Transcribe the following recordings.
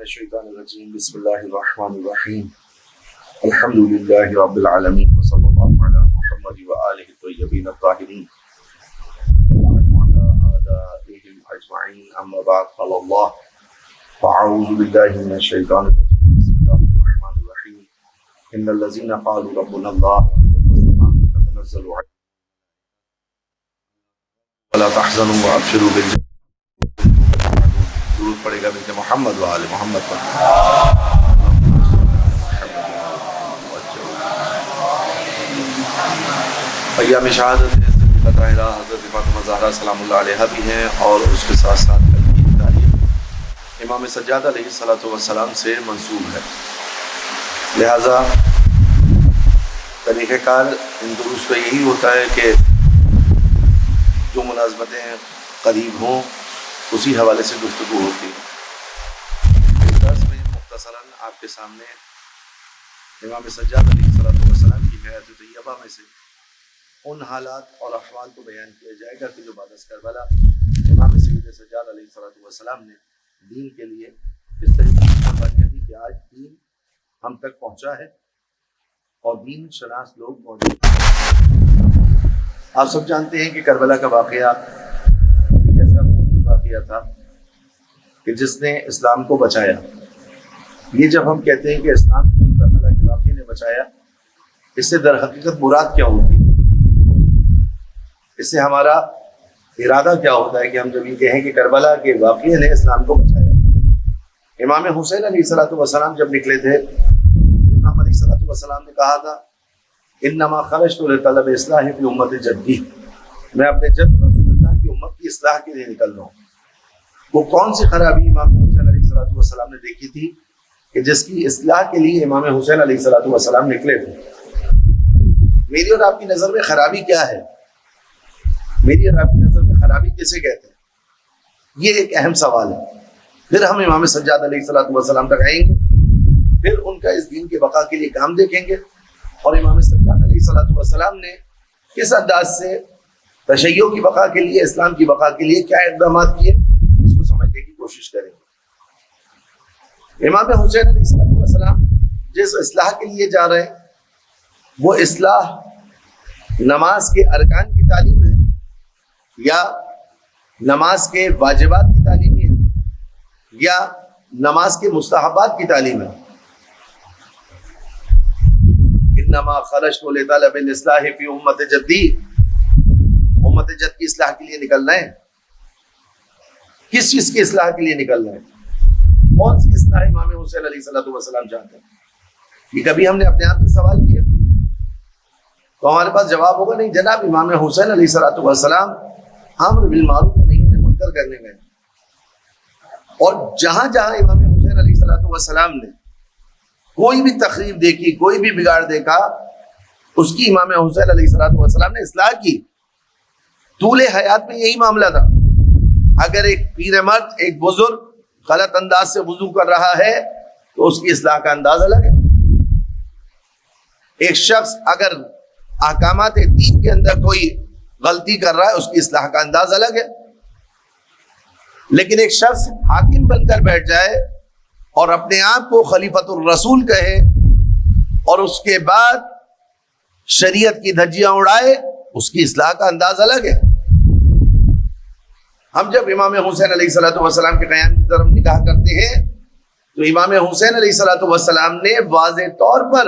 الشیطان الرجیم بسم اللہ الرحمن الرحیم الحمد للہ رب العالمین وصلی اللہ علی محمد وآلہ الطیبین الطاہرین وعلی آلہم اجمعین اما بعد قال اللہ فاعوذ باللہ من الشیطان الرجیم بسم اللہ الرحمن الرحیم ان الذین قالوا ربنا اللہ تتنزل علیہم ولا تحزنوا وابشروا بالجنة درود پڑے گا بنت محمد و آل محمد پر ایام شہادت صدیقہ طاہرہ حضرت فاطمہ زہرا سلام اللہ علیہا بھی ہیں اور اس کے ساتھ ساتھ کل کی تاریخ امام سجاد علیہ الصلوۃ والسلام سے منسوب ہے، لہذا طریقہ کار ان دروس کا یہی ہوتا ہے کہ جو ملازمتیں قریب ہوں اسی حوالے سے گفتگو ہوتی ہے۔ اس درس میں مختصراً آپ کے سامنے امام سجاد علیہ السلام کی حیات طیبہ میں سے ان حالات اور احوال کو بیان کیا جائے گا کہ جو بعد از کربلا امام سید سجاد علیہ السلام نے دین کے لیے کس طریقے سے قربانیاں دی کہ آج دین ہم تک پہنچا ہے اور دین شناس لوگ موجود ہیں۔ آپ سب جانتے ہیں کہ کربلا کا واقعہ تھا کہ جس نے اسلام کو بچایا۔ یہ جب ہم کہتے ہیں کہ اسلام کو کربلا کے واقعے نے بچایا، اس سے در حقیقت مراد کیا ہوتی ہے؟ اس سے ہمارا ارادہ کیا ہوتا ہے کہ ہم جب یہ کہیں کہ کربلا کے واقعے نے اسلام کو بچایا؟ امام حسین علیہ السلام جب نکلے تھے، امام علیہ السلام نے کہا تھا انما خرجت لطلب اصلاح فی امت جدی، میں اپنے جد رسول اللہ کی امت کی اصلاح کے لیے نکل رہا ہوں۔ وہ کون سی خرابی امام حسین علیہ السلام نے دیکھی تھی کہ جس کی اصلاح کے لیے امام حسین علیہ السلام نکلے تھے؟ میری اور آپ کی نظر میں خرابی کیا ہے؟ میری اور آپ کی نظر میں خرابی کسے کہتے ہیں؟ یہ ایک اہم سوال ہے۔ پھر ہم امام سجاد علیہ السلام تک آئیں گے، پھر ان کا اس دین کے بقا کے لیے کام دیکھیں گے اور امام سجاد علیہ السلام نے کس انداز سے تشیع کی بقا کے لیے، اسلام کی بقا کے لیے کیا اقدامات کیے، اس کو سمجھنے کی کوشش کریں گے۔ امام حسین علیہ السلام جس اصلاح کے لیے جا رہے ہیں وہ اصلاح نماز کے ارکان کی تعلیم ہے یا نماز کے واجبات کی تعلیم ہے یا نماز کے مستحبات کی تعلیم ہے؟ انما خرجت لطلب الاصلاح فی امت جدی، امت جد کی اصلاح کے لیے نکلنا ہے۔ کس چیز کی اصلاح کے لیے نکلنا ہے؟ کون سی اصلاح امام حسین علیہ السلام چاہتے ہیں؟ یہ کبھی ہم نے اپنے آپ سے سوال کیا تو ہمارے پاس جواب ہوگا نہیں جناب، امام حسین علیہ السلام امر بالمعروف نہی منکر کرنے گئے، اور جہاں جہاں امام حسین علیہ السلام نے کوئی بھی تخریب دیکھی، کوئی بھی بگاڑ دیکھا، اس کی امام حسین علیہ السلام نے اصلاح کی۔ طول حیات میں یہی معاملہ تھا۔ اگر ایک پیر مرد، ایک بزرگ غلط انداز سے وضو کر رہا ہے تو اس کی اصلاح کا انداز الگ ہے۔ ایک شخص اگر احکامات دین کے اندر کوئی غلطی کر رہا ہے، اس کی اصلاح کا انداز الگ ہے۔ لیکن ایک شخص حاکم بن کر بیٹھ جائے اور اپنے آپ کو خلیفۃ الرسول کہے اور اس کے بعد شریعت کی دھجیاں اڑائے، اس کی اصلاح کا انداز الگ ہے۔ ہم جب امام حسین علیہ السلام کے قیام کی طرف نگاہ کرتے ہیں تو امام حسین علیہ السلام نے واضح طور پر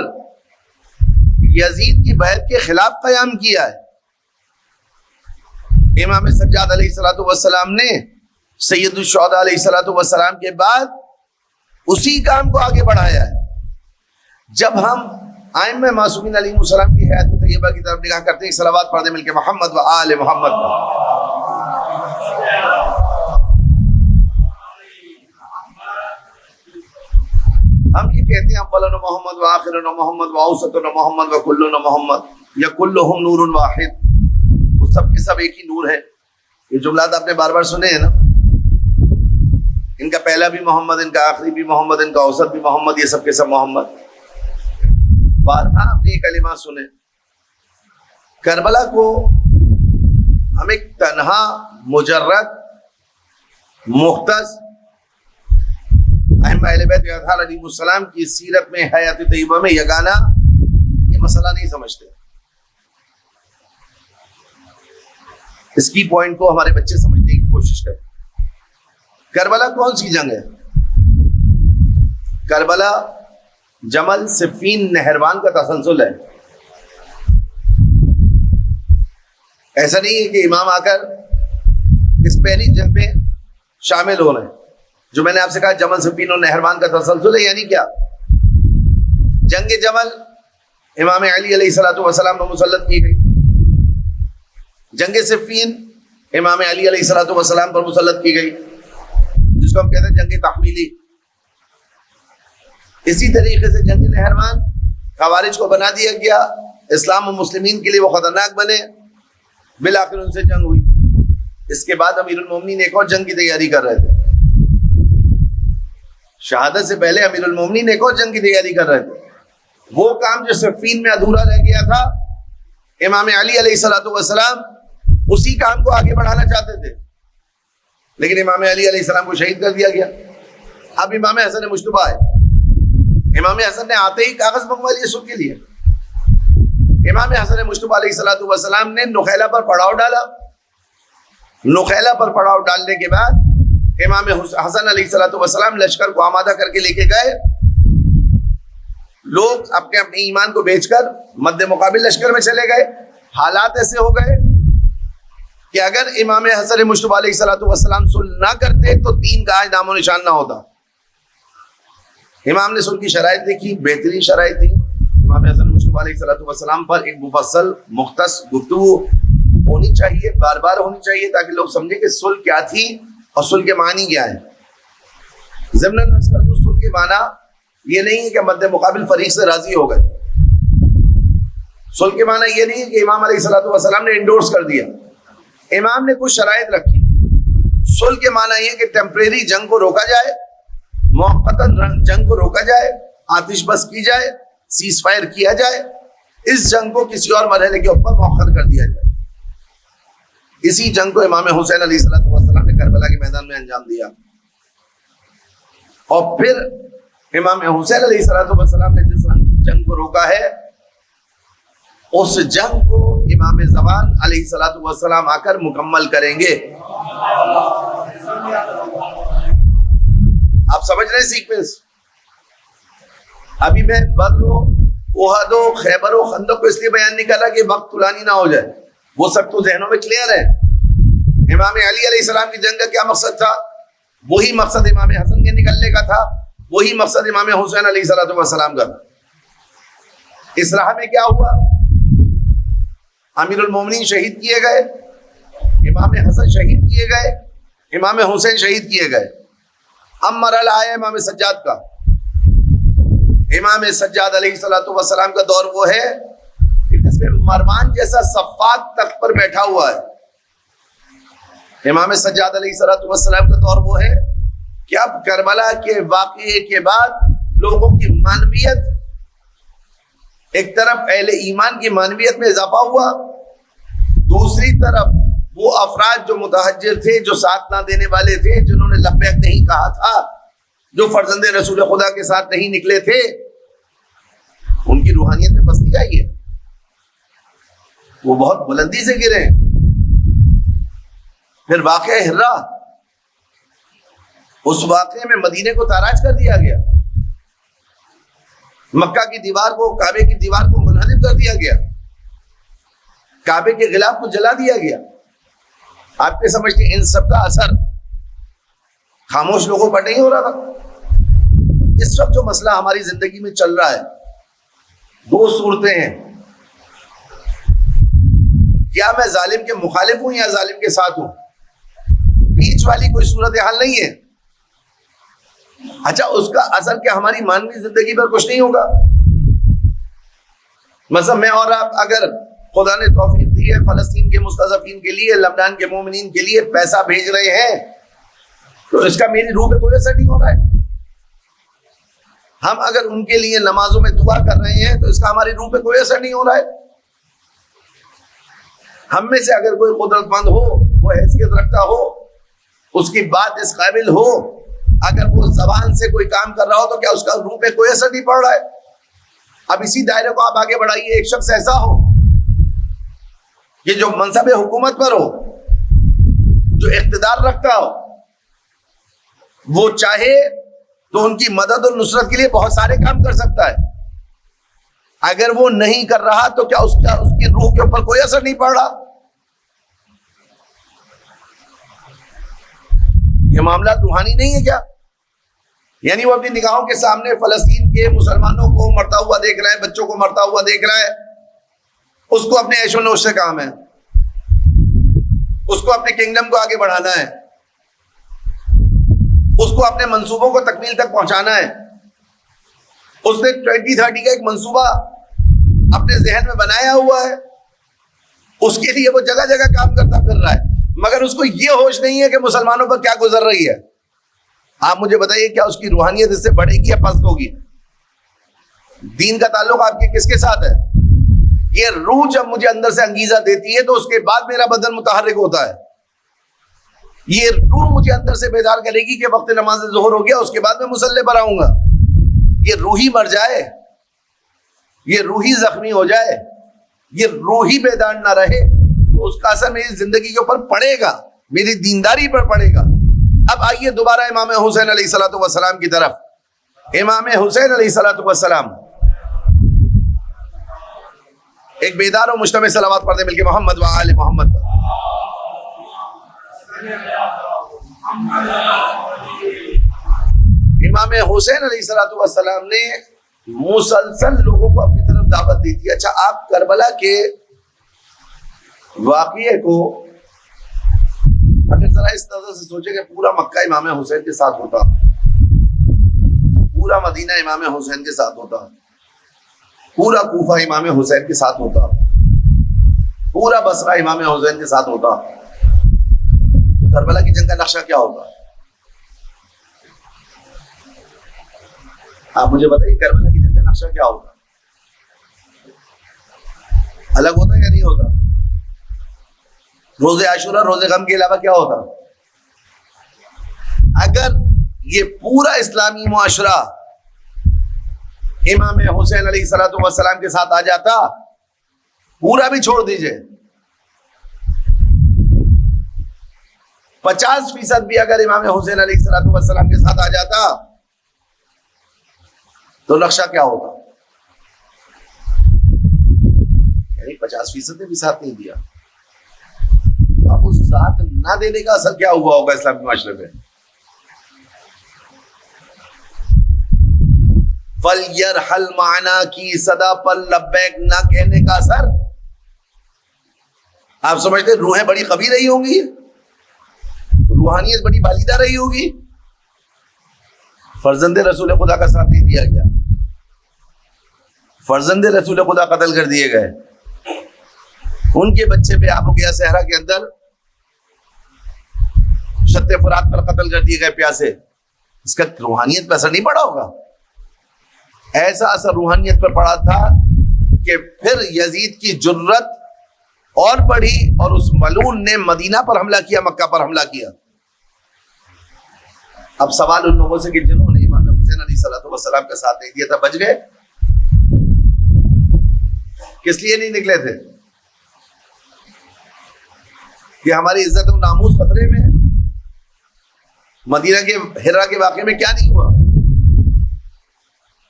یزید کی بیعت کے خلاف قیام کیا ہے۔ امام سجاد علیہ السلام نے سید الشہداء علیہ السلام کے بعد اسی کام کو آگے بڑھایا ہے۔ جب ہم ائمہ معصومین علیہ السلام کی حیات طیبہ کی طرف نگاہ کرتے ہیں، صلوات پڑھ دیں مل کے محمد و آل محمد۔ ہم یہ کہتے ہیں اولنا محمد و آخرنا محمد و اوسطنا محمد و کلنا محمد یا کلہم نور واحد، وہ سب کے سب ایک ہی نور ہے۔ یہ جملات آپ نے بار بار سنے ہیں نا، ان کا پہلا بھی محمد، ان کا آخری بھی محمد، ان کا اوسط بھی محمد، یہ سب کے سب محمد۔ بارہا آپ نے یہ کلمات سنے۔ کربلا کو ہم ایک تنہا، مجرد، مختص ائمہ اہل بیت اطہار علیہ السلام کی سیرت میں حیات طیبہ میں یگانہ یہ مسئلہ نہیں سمجھتے. اس کی پوائنٹ کو ہمارے بچے سمجھنے کی کوشش کریں. کربلا کون سی جنگ ہے؟ کربلا جمل صفین نہروان کا تسلسل ہے. ایسا نہیں ہے کہ امام آ کر اس پہلی جنگ میں شامل ہو رہے ہیں. جو میں نے آپ سے کہا جمل صفین اور نہروان کا تسلسل ہے، یعنی کیا؟ جنگ جمل امام علی علیہ الصلوۃ والسلام پر مسلط کی گئی. جنگ صفین امام علی علیہ الصلوۃ والسلام پر مسلط کی گئی، جس کو ہم کہتے ہیں جنگ تحمیلی. اسی طریقے سے جنگ نہروان خوارج کو بنا دیا گیا، اسلام و مسلمین کے لیے وہ خطرناک بنے، بالآخر ان سے جنگ ہوئی. اس کے بعد امیر المومنین ایک اور جنگ کی تیاری کر رہے تھے. شہادت سے پہلے امیر المومنین ایک اور جنگ کی تیاری کر رہے تھے. وہ کام جو صفین میں ادھورا رہ گیا تھا، امام علی علیہ الصلوۃ والسلام اسی کام کو آگے بڑھانا چاہتے تھے، لیکن امام علی علیہ السلام کو شہید کر دیا گیا. اب امام حسن مجتبیٰ ہے. امام حسن نے آتے ہی کاغذ منگوا لیے سب کے لیے. امام حسن مجتبیٰ علیہ الصلوۃ والسلام نے نخیلہ پر پڑاؤ ڈالا. نخیلہ پر پڑاؤ ڈالنے کے بعد امام حسن علیہ الصلوۃ والسلام لشکر کو آمادہ کر کے لے کے گئے. لوگ اپنے اپنے ایمان کو بیچ کر مد مقابل لشکر میں چلے گئے. حالات ایسے ہو گئے کہ اگر امام حسن مجتبیٰ علیہ الصلوۃ والسلام صلح نہ کرتے تو دین کا آج نام و نشان نہ ہوتا. امام نے صلح کی شرائط دیکھی، بہترین شرائط تھی. امام حسن مجتبیٰ علیہ الصلوۃ والسلام پر ایک مفصل مختص گفتگو ہونی چاہیے، بار بار ہونی چاہیے، تاکہ لوگ سمجھیں کہ صلح کیا تھی اور صلح کے معنی کیا ہے. ضمناً عرض کر دوں، صلح کے معنی یہ نہیں ہے کہ مد مقابل فریق سے راضی ہو گئے. صلح کے معنی یہ نہیں ہے کہ امام علیہ الصلوۃ والسلام نے انڈورس کر دیا. امام نے کچھ شرائط رکھی. صلح کے معنی یہ کہ ٹیمپریری جنگ کو روکا جائے، موقتاً جنگ کو روکا جائے، آتش بس کی جائے، سیز فائر کیا جائے، اس جنگ کو کسی اور مرحلے کے اوپر مؤخر کر دیا جائے. اسی جنگ کو امام حسین علیہ الصلوۃ والسلام نے کربلا کے میدان میں انجام دیا. اور پھر امام حسین علیہ الصلوۃ والسلام نے جس جنگ کو روکا ہے، اس جنگ کو امام زمان علیہ الصلوۃ والسلام آ کر مکمل کریں گے. آپ سمجھ رہے ہیں سیکوینس؟ ابھی میں بدر و احد و خیبر و خندق کو اس لیے بیان نہیں کر رہا کہ وقت طولانی نہ ہو جائے، وہ سب تو ذہنوں میں کلیئر ہے. امام علی علیہ السلام کی جنگ کا کیا مقصد تھا؟ وہی مقصد امام حسن کے نکلنے کا تھا، وہی مقصد امام حسین علیہ الصلوۃ والسلام کا تھا. اس راہ میں کیا ہوا؟ امیر المومنین شہید کیے گئے، امام حسن شہید کیے گئے، امام حسین شہید کیے گئے. اب مرحلہ آیا امام سجاد کا. امام سجاد علیہ الصلوۃ والسلام کا دور وہ ہے کہ جس میں مروان جیسا صفات تخت پر بیٹھا ہوا ہے. امام سجاد علیہ الصلوۃ والسلام کا دور وہ ہے کہ اب کربلا کے واقعے کے بعد لوگوں کی معنویت، ایک طرف اہل ایمان کی معنویت میں اضافہ ہوا، دوسری طرف وہ افراد جو متحجر تھے، جو ساتھ نہ دینے والے تھے، جنہوں نے لبیک نہیں کہا تھا، جو فرزند رسول خدا کے ساتھ نہیں نکلے تھے، ان کی روحانیت میں پستی آئی ہے. وہ بہت بلندی سے گرے. پھر واقعہ ہرا، اس واقعے میں مدینے کو تاراج کر دیا گیا، مکہ کی دیوار کو، کعبے کی دیوار کو منہدم کر دیا گیا، کعبے کے غلاف کو جلا دیا گیا. آپ کے سمجھتے ہیں ان سب کا اثر خاموش لوگوں پر نہیں ہو رہا تھا؟ اس وقت جو مسئلہ ہماری زندگی میں چل رہا ہے، دو صورتیں ہیں. کیا میں ظالم کے مخالف ہوں یا ظالم کے ساتھ ہوں؟ بیچ والی کوئی صورتحال نہیں ہے. اچھا، اس کا اثر کیا ہماری مانوی زندگی پر کچھ نہیں ہوگا؟ مثلا میں اور آپ اگر خدا نے توفیق دی ہے فلسطین کے مستضعفین کے لیے، لبنان کے مومنین کے لیے پیسہ بھیج رہے ہیں، تو اس کا میری روح پہ کوئی اثر نہیں ہو رہا ہے. ہم اگر ان کے لیے نمازوں میں دعا کر رہے ہیں تو اس کا ہماری روح پہ کوئی اثر نہیں ہو رہا ہے. ہم میں سے اگر کوئی قدرت مند ہو، وہ حیثیت رکھتا ہو، اس کی بات اس قابل ہو اگر وہ زبان سے کوئی کام کر رہا ہو تو کیا اس کا روح پہ کوئی اثر نہیں پڑ رہا ہے؟ اب اسی دائرے کو آپ آگے بڑھائیے، ایک شخص ایسا ہو کہ جو منصب حکومت پر ہو، جو اقتدار رکھتا ہو، وہ چاہے تو ان کی مدد اور نصرت کے لیے بہت سارے کام کر سکتا ہے، اگر وہ نہیں کر رہا تو کیا اس کی روح کے اوپر کوئی اثر نہیں پڑ رہا؟ یہ معاملات روحانی نہیں ہے کیا؟ یعنی وہ اپنی نگاہوں کے سامنے فلسطین کے مسلمانوں کو مرتا ہوا دیکھ رہا ہے، بچوں کو مرتا ہوا دیکھ رہا ہے، اس کو اپنے عیش و نوش سے کام ہے، اس کو اپنے کنگڈم کو آگے بڑھانا ہے، اس کو اپنے منصوبوں کو تکمیل تک پہنچانا ہے، اس نے 2030 کا ایک منصوبہ اپنے ذہن میں بنایا ہوا ہے، اس کے لیے وہ جگہ جگہ کام کرتا پھر رہا ہے، مگر اس کو یہ ہوش نہیں ہے کہ مسلمانوں پر کیا گزر رہی ہے۔ آپ مجھے بتائیے کیا اس کی روحانیت اس سے بڑھے گی یا پست ہوگی؟ دین کا تعلق آپ کے کس کے ساتھ ہے؟ یہ روح جب مجھے اندر سے انگیزہ دیتی ہے تو اس کے بعد میرا بدن متحرک ہوتا ہے، یہ روح مجھے اندر سے بیدار کرے گی کہ وقت نماز ظہر ہو گیا، اس کے بعد میں مصلی پر آؤں گا۔ یہ روحی مر جائے، یہ روحی زخمی ہو جائے، یہ روحی بیدار نہ رہے تو اس کا اثر میری زندگی کے اوپر پڑے گا، میری دینداری پر پڑے گا۔ اب آئیے دوبارہ امام حسین علیہ الصلوۃ والسلام کی طرف۔ امام حسین علیہ الصلوۃ والسلام ایک بیدار و مجتمع صلوات پڑھتے مل کے محمد و آل محمد پر۔ امام حسین علیہ الصلوۃ والسلام نے مسلسل لوگوں کو اپنی طرف دعوت دی تھی۔ اچھا آپ کربلا کے واقعے کو اگر ذرا اس نظر سے سوچیں کہ پورا مکہ امام حسین کے ساتھ ہوتا، پورا مدینہ امام حسین کے ساتھ ہوتا، پورا کوفہ امام حسین کے ساتھ ہوتا، پورا بصرہ امام حسین کے ساتھ ہوتا، تو کربلا کی جنگ کا نقشہ کیا ہوگا؟ آپ مجھے بتائیے کربلا کی جنگ کا نقشہ کیا ہوگا؟ الگ ہوتا یا نہیں ہوتا؟ روزے عاشورہ، روزے غم کے علاوہ کیا ہوتا؟ اگر یہ پورا اسلامی معاشرہ امام حسین علیہ الصلوۃ والسلام کے ساتھ آ جاتا، پورا بھی چھوڑ دیجئے، 50% بھی اگر امام حسین علیہ الصلوۃ والسلام کے ساتھ آ جاتا تو نقشہ کیا ہوگا؟ یعنی 50% نے بھی ساتھ نہیں دیا، اب اس ساتھ نہ دینے کا اثر کیا ہوا ہوگا اسلامی معاشرے پہ؟ فَلْيَرْحَلْ مَعْنَا کی صدا پر لبیک نہ کہنے کا اثر۔ آپ سمجھتے روحیں بڑی قوی رہی ہوں گی، روحانیت بڑی بالیدہ رہی ہوگی؟ فرزند رسول خدا کا ساتھ نہیں دیا گیا، فرزند رسول خدا قتل کر دیے گئے، ان کے بچے پہ آب گیا صحرا کے اندر شط فرات پر قتل کر دیے گئے پیاسے، اس کا روحانیت پہ اثر نہیں پڑا ہوگا؟ ایسا اثر روحانیت پر پڑا تھا کہ پھر یزید کی جرت اور بڑھی اور اس ملعون نے مدینہ پر حملہ کیا، مکہ پر حملہ کیا۔ اب سوال ان لوگوں سے کہ جنہوں نے امام حسین علیہ الصلوۃ والسلام کا ساتھ نہیں دیا تھا بچ گئے، کس لیے نہیں نکلے تھے؟ کہ ہماری عزت و ناموس خطرے میں ہے؟ مدینہ کے ہرا کے واقعے میں کیا نہیں ہوا؟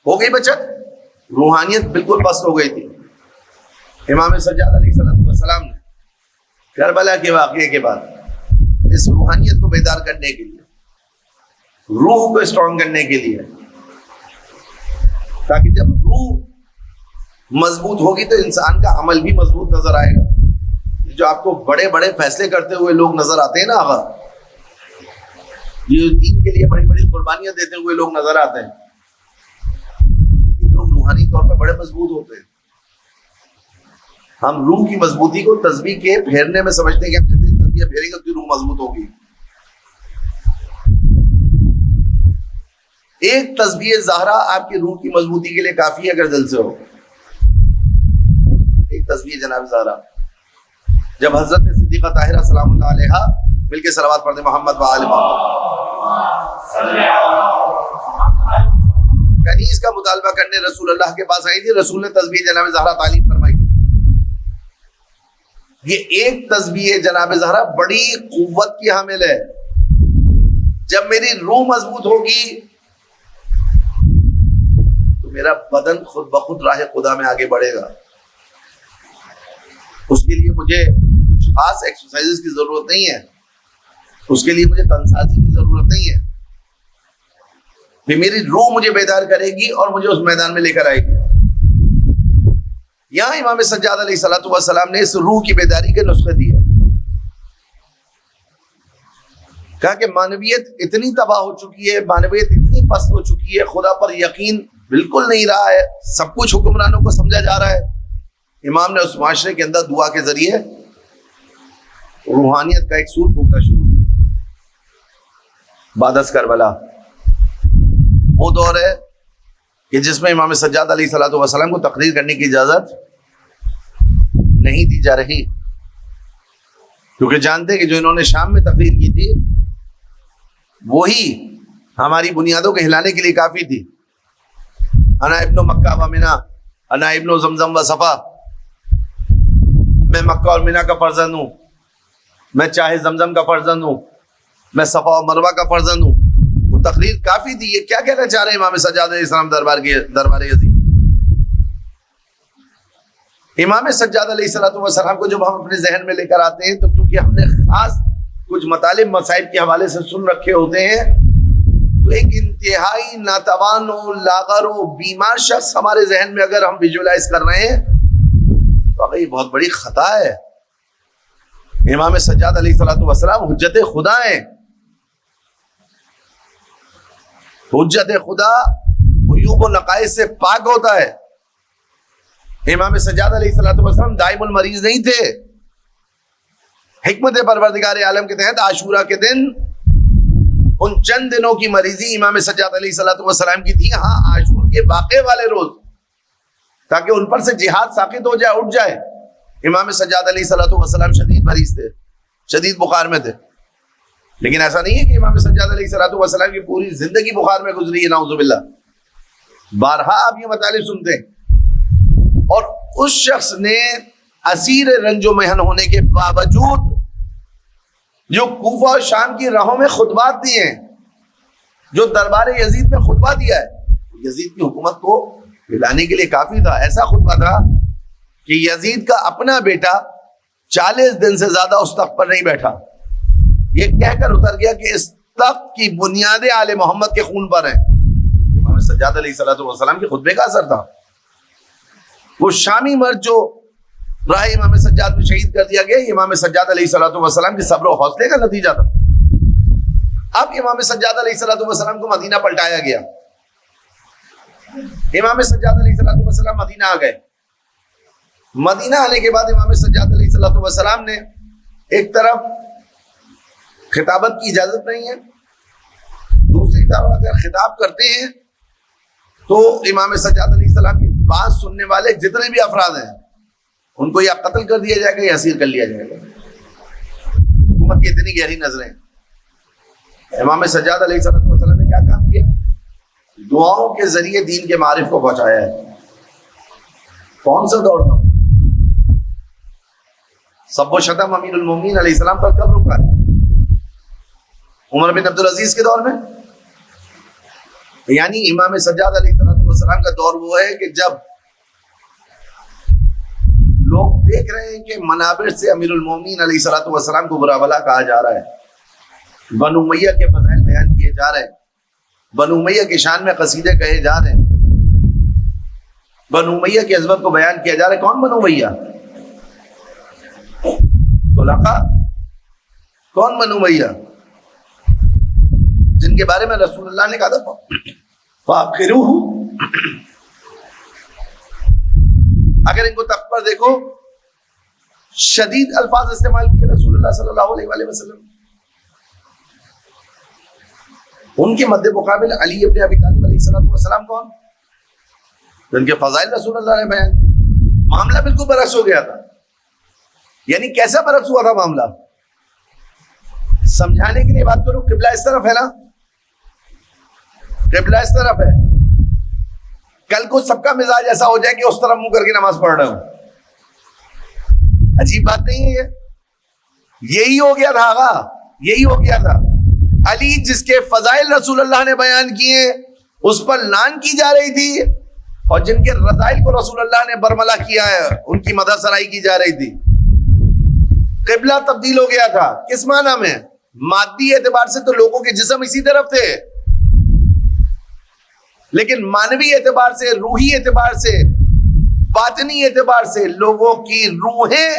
ہو گئی بچت، روحانیت بالکل پست ہو گئی تھی۔ امام سجاد علیہ السلام نے کربلا کے واقعے کے بعد اس روحانیت کو بیدار کرنے کے لیے، روح کو اسٹرانگ کرنے کے لیے، تاکہ جب روح مضبوط ہوگی تو انسان کا عمل بھی مضبوط نظر آئے گا۔ جو آپ کو بڑے بڑے فیصلے کرتے ہوئے لوگ نظر آتے ہیں نا، آغا یہ دین کے لیے بڑی بڑی قربانیاں دیتے ہوئے لوگ نظر آتے ہیں، یہ لوگ روحانی طور پہ بڑے مضبوط ہوتے ہیں۔ ہم روح کی مضبوطی کو تسبیح کے پھیرنے میں سمجھتے ہیں کہ ہم جتنی تسبیح پھیریں گے اتنی روح مضبوط ہوگی۔ ایک تسبیح زہرا آپ کی روح کی مضبوطی کے لیے کافی ہے اگر دل سے ہو۔ ایک تسبیح جناب زہرا، جب حضرت صدیقہ طاہرہ سلام اللہ علیہا مل کے صلوات پڑھتے محمد و آل محمد حدیث کا مطالبہ کرنے رسول اللہ کے پاس آئی تھی. رسول نے تسبیح جناب زہرا تعلیم فرمائی تھی. یہ ایک تسبیح جناب زہرا بڑی قوت کی حامل ہے. جب میری روح مضبوط ہوگی تو میرا بدن خود بخود راہ خدا میں آگے بڑھے گا. اس کے لیے مجھے کچھ خاص ایکسرسائز کی ضرورت نہیں ہے, اس کے لیے مجھے تنسازی کی ضرورت نہیں ہے. میری روح مجھے بیدار کرے گی اور مجھے اس میدان میں لے کر آئے گی. یہاں امام سجاد علیہ الصلوۃ والسلام نے اس روح کی بیداری کے نسخے دیے. کہا کہ مانویت اتنی تباہ ہو چکی ہے, مانویت اتنی پست ہو چکی ہے, خدا پر یقین بالکل نہیں رہا ہے, سب کچھ حکمرانوں کو سمجھا جا رہا ہے. امام نے اس معاشرے کے اندر دعا کے ذریعے روحانیت کا ایک سور پھونکنا شروع کیا. بعد از کربلا وہ دور ہے کہ جس میں امام سجاد علیہ الصلوۃ والسلام کو تقریر کرنے کی اجازت نہیں دی جا رہی, کیونکہ جانتے کہ جو انہوں نے شام میں تقریر کی تھی وہی ہماری بنیادوں کو ہلانے کے لیے کافی تھی. انا ابن مکہ و منا, انا ابن زمزم و صفا, میں مکہ اور منا کا فرزند ہوں, میں چاہے زمزم کا فرزند ہوں, میں صفا و مروہ کا فرزند ہوں. وہ تقریر کافی تھی. یہ کیا کہنا چاہ رہے ہیں امام سجاد علیہ السلام دربار یزید؟ امام سجاد علیہ السلام کو جب ہم اپنے ذہن میں لے کر آتے ہیں تو کیونکہ ہم نے خاص کچھ مطالب مسائل کے حوالے سے سن رکھے ہوتے ہیں, تو ایک انتہائی ناتوان و لاغر و بیمار شخص ہمارے ذہن میں اگر ہم ویژولائز کر رہے ہیں تو یہ بہت بڑی خطا ہے. امام سجاد علیہ السلام حجت خدا ہیں. حجت خدا عیوب و نقائص سے پاک ہوتا ہے. امام سجاد علیہ السلام دائم المریض نہیں تھے. حکمت پروردگار عالم کے تحت عاشورہ کے دن ان چند دنوں کی مریضی امام سجاد علیہ السلام کی تھی. ہاں, عاشور کے واقعے والے روز, تاکہ ان پر سے جہاد ساقط ہو جائے, اٹھ جائے. امام سجاد علیہ السلام شدید مریض تھے, شدید بخار میں تھے. لیکن ایسا نہیں ہے کہ امام سجاد علیہ السلام کی پوری زندگی بخار میں گزری ہے, نعوذ باللہ. بارہا آپ یہ مطالب سنتے ہیں. اور اس شخص نے اسیر رنج و محن ہونے کے باوجود جو کوفہ اور شام کی راہوں میں خطبات دیے ہیں, جو دربار یزید میں خطبہ دیا ہے, یزید کی حکومت کو ہلانے کے لیے کافی تھا. ایسا خطبہ تھا کہ یزید کا اپنا بیٹا 40 دن سے زیادہ اس تخت پر نہیں بیٹھا. یہ کہہ کر اتر گیا کہ اس تخت کی بنیادیں آل محمد کے خون پر ہیں. امام سجاد علیہ السلام کے خطبے کا اثر تھا. وہ شامی مرد جو راہ امام سجاد میں شہید کر دیا گیا, امام سجاد علیہ السلام کے صبر و حوصلے کا نتیجہ تھا. اب امام سجاد علیہ السلام کو مدینہ پلٹایا گیا. امام سجاد علیہ السلام مدینہ آ گئے. مدینہ آنے کے بعد امام سجاد علیہ السلام نے ایک طرف خطابت کی اجازت نہیں ہے, دوسری طرف اگر خطاب کرتے ہیں تو امام سجاد علیہ السلام کی بات سننے والے جتنے بھی افراد ہیں ان کو یا قتل کر دیا جائے گا یا اسیر کر لیا جائے گا. حکومت کی اتنی گہری نظریں. امام سجاد علیہ السلام نے کیا کام کیا؟ دعاؤں کے ذریعے دین کے معارف کو پہنچایا ہے. کون سا دور تھا؟ سب و شتم امیر المومنین علیہ السلام پر کب رکا ہے؟ عمر بن عبدالعزیز کے دور میں. یعنی امام سجاد علیہ السلام کا دور وہ ہے کہ جب لوگ دیکھ رہے ہیں کہ منابر سے امیر المومنین علیہ السلام کو برا بلا کہا جا رہا ہے, بنو امیہ کے فضائل بیان کیے جا رہے ہیں, بنو امیہ کی شان میں قصیدے کہے جا رہے ہیں, بنو امیہ کی عظمت کو بیان کیا جا رہا ہے. کون بنو امیہ؟ طلقاء. کون بنو امیہ؟ جن کے بارے میں رسول اللہ نے کہا تھا فَأَبْخِرُوهُ. اگر ان کو تخت پر دیکھو, شدید الفاظ استعمال کیے رسول اللہ صلی اللہ علیہ وآلہ وسلم. ان کے مد مقابل علی ابن ابی طالب علیہ السلام کون؟ جن کے فضائل رسول اللہ نے بیان. معاملہ بالکل برعکس ہو گیا تھا. یعنی کیسا برعکس ہوا تھا معاملہ؟ سمجھانے کے لیے بات کروں, قبلہ اس طرف ہے نا, قبلہ اس طرف ہے. کل کو سب کا مزاج ایسا ہو جائے کہ اس طرف منہ کر کے نماز پڑھ رہے ہوں. عجیب بات نہیں ہے یہ؟ یہی ہو گیا تھا آغا، یہی ہو گیا تھا. علی جس کے فضائل رسول اللہ نے بیان کیے اس پر لعن کی جا رہی تھی، اور جن کے رضائل کو رسول اللہ نے برملا کیا ہے ان کی مدح سرائی کی جا رہی تھی. قبلہ تبدیل ہو گیا تھا. کس معنی میں؟ مادی اعتبار سے تو لوگوں کے جسم اسی طرف تھے، لیکن مانوی اعتبار سے، روحی اعتبار سے، باطنی اعتبار سے لوگوں کی روحیں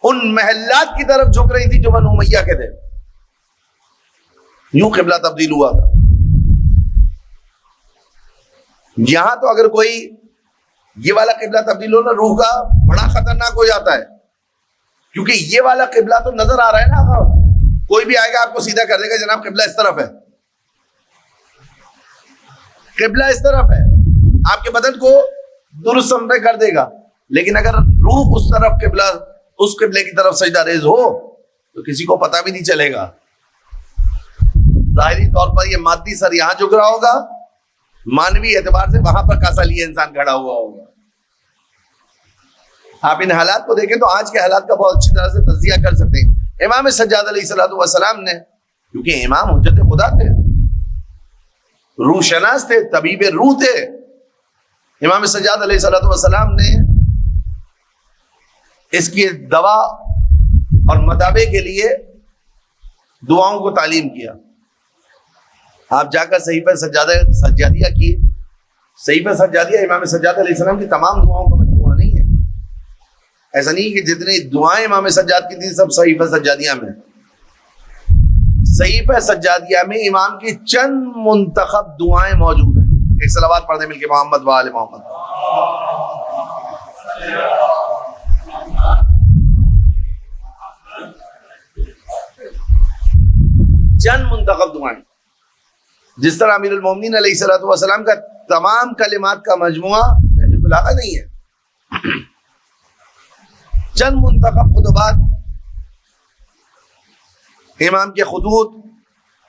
ان محلات کی طرف جھک رہی تھی جو بنو امیہ کے تھے. یوں قبلہ تبدیل ہوا تھا. یہاں تو اگر کوئی یہ والا قبلہ تبدیل ہو نا، روح کا بڑا خطرناک ہو جاتا ہے، کیونکہ یہ والا قبلہ تو نظر آ رہا ہے نا. کوئی بھی آئے گا آپ کو سیدھا کر دے گا جناب قبلہ اس طرف ہے، قبلہ اس طرف ہے، آپ کے بدن کو درست سمت کر دے گا. لیکن اگر روح اس طرف قبلہ، اس قبلے کی طرف سجدہ ریز ہو تو کسی کو پتہ بھی نہیں چلے گا. ظاہری طور پر یہ مادی سر یہاں جھک رہا ہوگا، مانوی اعتبار سے وہاں پر کاسا لیے انسان کھڑا ہوا ہوگا. آپ ان حالات کو دیکھیں تو آج کے حالات کا بہت اچھی طرح سے تجزیہ کر سکتے ہیں. امام سجاد علیہ الصلوۃ والسلام نے، کیونکہ امام حجت خدا تھے، روح شناس تھے، طبیب روح تھے، امام سجاد علیہ الصلوۃ والسلام نے اس کی دوا اور مداوے کے لیے دعاؤں کو تعلیم کیا. آپ جا کر صحیفہ سجادیہ کی، صحیفہ سجادیہ امام سجاد علیہ السلام کی تمام دعاؤں کا مجموعہ نہیں ہے. ایسا نہیں کہ جتنی دعائیں امام سجاد کی تھی سب صحیفہ سجادیہ میں. صحیفہ سجادیہ میں امام کی چند منتخب دعائیں موجود ہیں. ایک صلوات پڑھ دیں مل کے، محمد و آل محمد. چند منتخب دعائیں، جس طرح امیر المومنین علیہ الصلوۃ والسلام کا تمام کلمات کا مجموعہ نہج البلاغہ نہیں ہے. چند منتخب خطبات، امام کے خطوط،